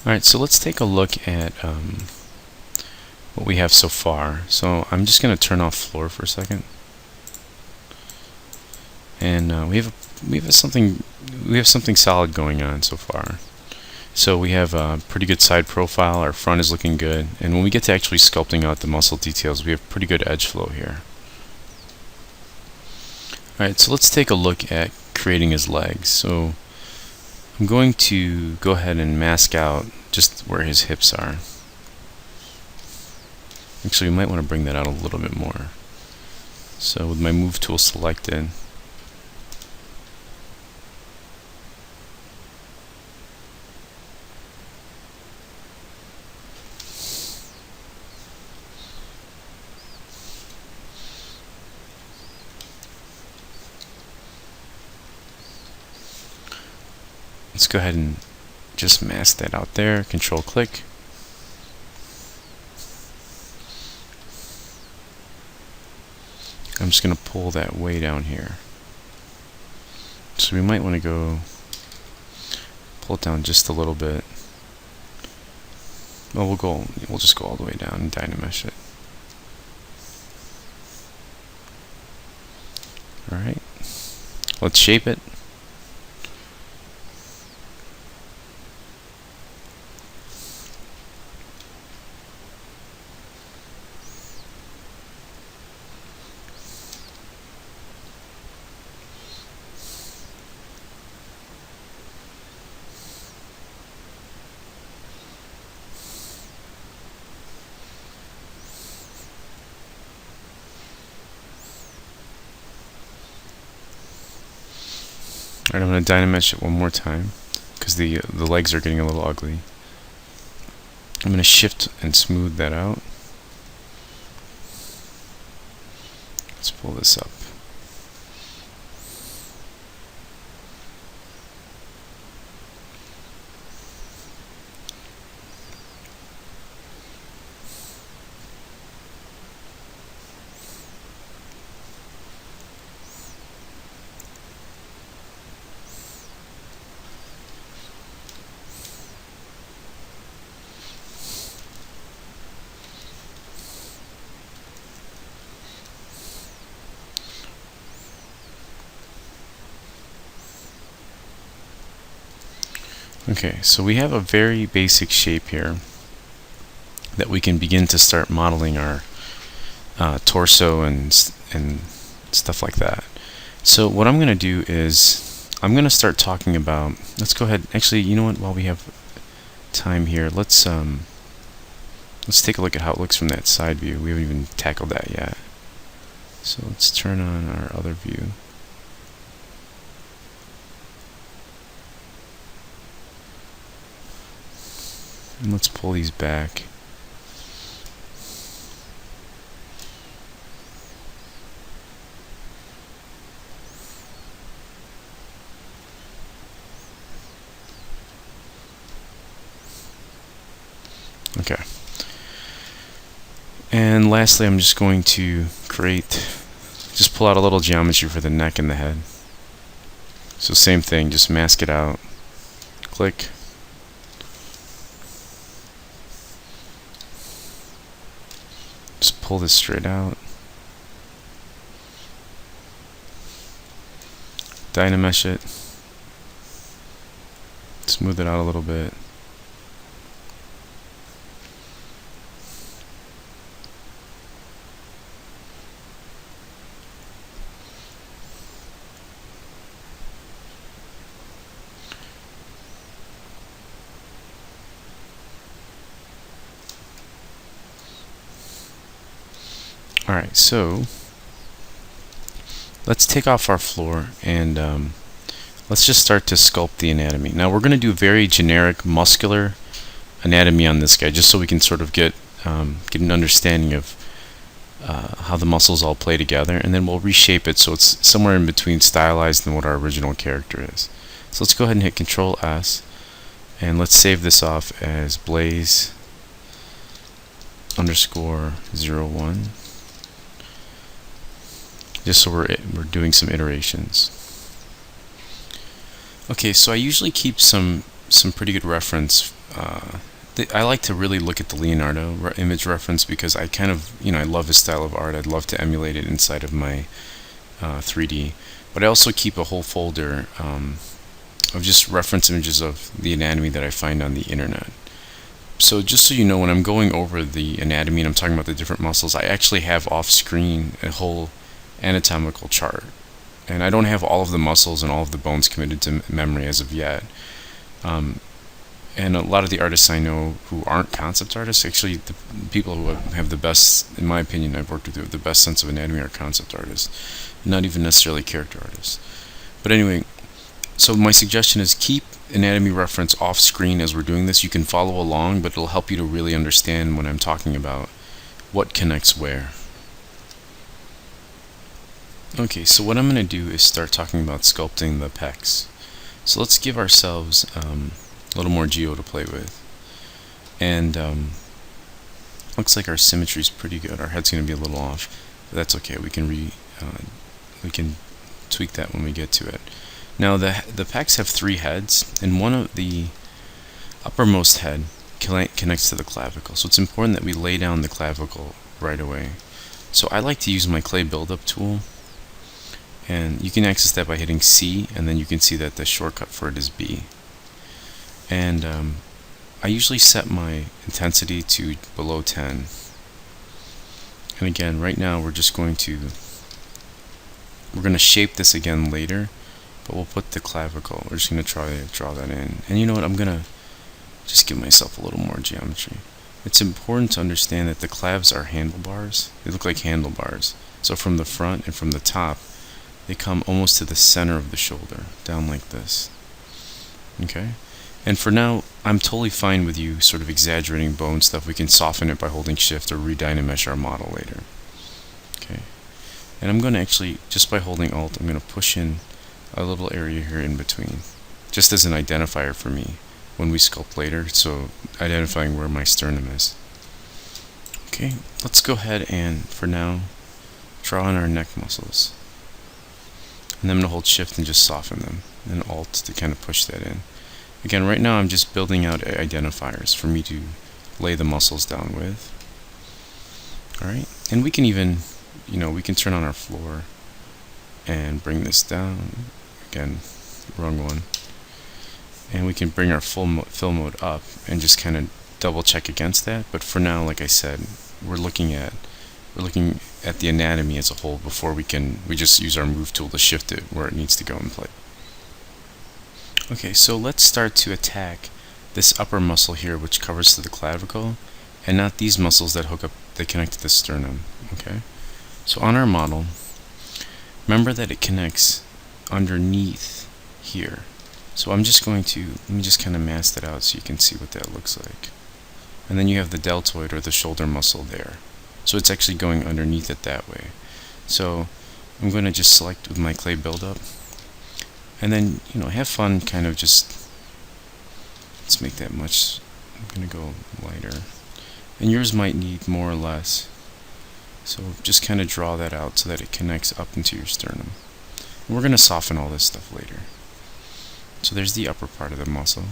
Alright, so let's take a look at what we have so far. So I'm just going to turn off floor for a second, and we have something solid going on so far. So we have a pretty good side profile. Our front is looking good, and when we get to actually sculpting out the muscle details, we have pretty good edge flow here. Alright, so let's take a look at creating his legs. So I'm going to go ahead and mask out just where his hips are. Actually, we might want to bring that out a little bit more. So with my move tool selected, let's go ahead and just mask that out there. Control click. I'm just going to pull that way down here. So we might want to go pull it down just a little bit. Well, we'll just go all the way down and Dynamesh it. Alright. Let's shape it. Alright, I'm going to Dynamesh it one more time because the legs are getting a little ugly. I'm going to shift and smooth that out. Let's pull this up. Okay, so we have a very basic shape here that we can begin to start modeling our torso and stuff like that. So what I'm going to do is I'm going to start talking about, let's go ahead, actually, you know what, while we have time here, let's take a look at how it looks from that side view. We haven't even tackled that yet. So let's turn on our other view. And let's pull these back. Okay. And lastly, I'm just going to just pull out a little geometry for the neck and the head. So same thing, just mask it out. Click. Just pull this straight out. Dynamesh it. Smooth it out a little bit. Alright, so let's take off our floor and let's just start to sculpt the anatomy. Now we're going to do very generic muscular anatomy on this guy just so we can sort of get an understanding of how the muscles all play together, and then we'll reshape it so it's somewhere in between stylized and what our original character is. So let's go ahead and hit Control S and let's save this off as Blaze _01. Just so we're doing some iterations. Okay, so I usually keep some some pretty good reference. I like to really look at the Leonardo image reference because I kind of, I love his style of art. I'd love to emulate it inside of my 3D. But I also keep a whole folder of just reference images of the anatomy that I find on the internet. So just so you know, when I'm going over the anatomy and I'm talking about the different muscles, I actually have off screen a whole anatomical chart. And I don't have all of the muscles and all of the bones committed to memory as of yet. And a lot of the artists I know who aren't concept artists, actually the people who have the best, in my opinion, I've worked with who have the best sense of anatomy are concept artists, not even necessarily character artists. But anyway, so my suggestion is keep anatomy reference off screen as we're doing this. You can follow along, but it'll help you to really understand when I'm talking about what connects where. Okay, so what I'm going to do is start talking about sculpting the pecs. So let's give ourselves a little more geo to play with. And looks like our symmetry is pretty good. Our head's going to be a little off, but that's okay. We can tweak that when we get to it. Now the pecs have 3 heads, and one of the uppermost head connects to the clavicle. So it's important that we lay down the clavicle right away. So I like to use my clay buildup tool, and you can access that by hitting C, and then you can see that the shortcut for it is B. And I usually set my intensity to below 10. And again, right now we're going to shape this again later, but we'll put the clavicle. We're just going to try to draw that in. And you know what? I'm going to just give myself a little more geometry. It's important to understand that the clavs are handlebars. They look like handlebars. So from the front and from the top, they come almost to the center of the shoulder, down like this. Okay? And for now, I'm totally fine with you sort of exaggerating bone stuff. We can soften it by holding shift or redynamesh our model later. Okay. And I'm going to actually, just by holding alt, I'm going to push in a little area here in between, just as an identifier for me when we sculpt later, so identifying where my sternum is. Okay, let's go ahead and, for now, draw in our neck muscles. And then I'm going to hold shift and just soften them, and alt to kind of push that in. Again, right now I'm just building out identifiers for me to lay the muscles down with. Alright, and we can even, we can turn on our floor and bring this down. Again, wrong one. And we can bring our fill mode up and just kind of double check against that. But for now, like I said, we're looking at the anatomy as a whole before we just use our move tool to shift it where it needs to go in place. Okay, so let's start to attack this upper muscle here, which covers to the clavicle, and not these muscles that connect to the sternum. Okay, so on our model, remember that it connects underneath here. So I'm just going to, let me just kind of mask that out so you can see what that looks like. And then you have the deltoid or the shoulder muscle there. So it's actually going underneath it that way. So I'm going to just select with my clay buildup. And then, have fun kind of just, let's make that much, I'm going to go lighter. And yours might need more or less. So just kind of draw that out so that it connects up into your sternum. And we're going to soften all this stuff later. So there's the upper part of the muscle.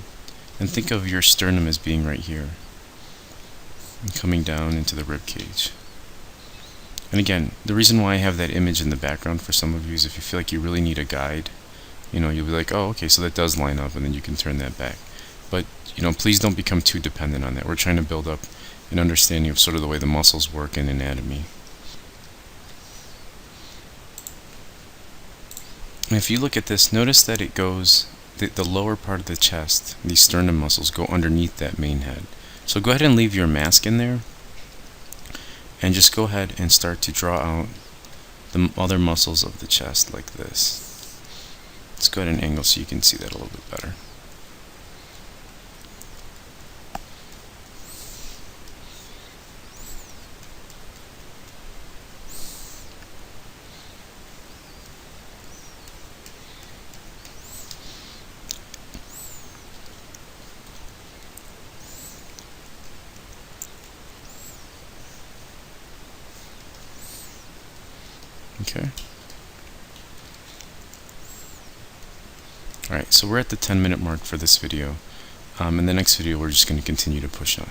And think of your sternum as being right here, and coming down into the rib cage. And again, the reason why I have that image in the background for some of you is if you feel like you really need a guide, you'll be like, oh, okay, so that does line up, and then you can turn that back. But, please don't become too dependent on that. We're trying to build up an understanding of sort of the way the muscles work in anatomy. And if you look at this, notice that it goes, the lower part of the chest, these sternum muscles go underneath that main head. So go ahead and leave your mask in there, and just go ahead and start to draw out the other muscles of the chest like this. Let's go ahead and angle so you can see that a little bit better. Okay. Alright, so we're at the 10-minute mark for this video. In the next video, we're just going to continue to push on.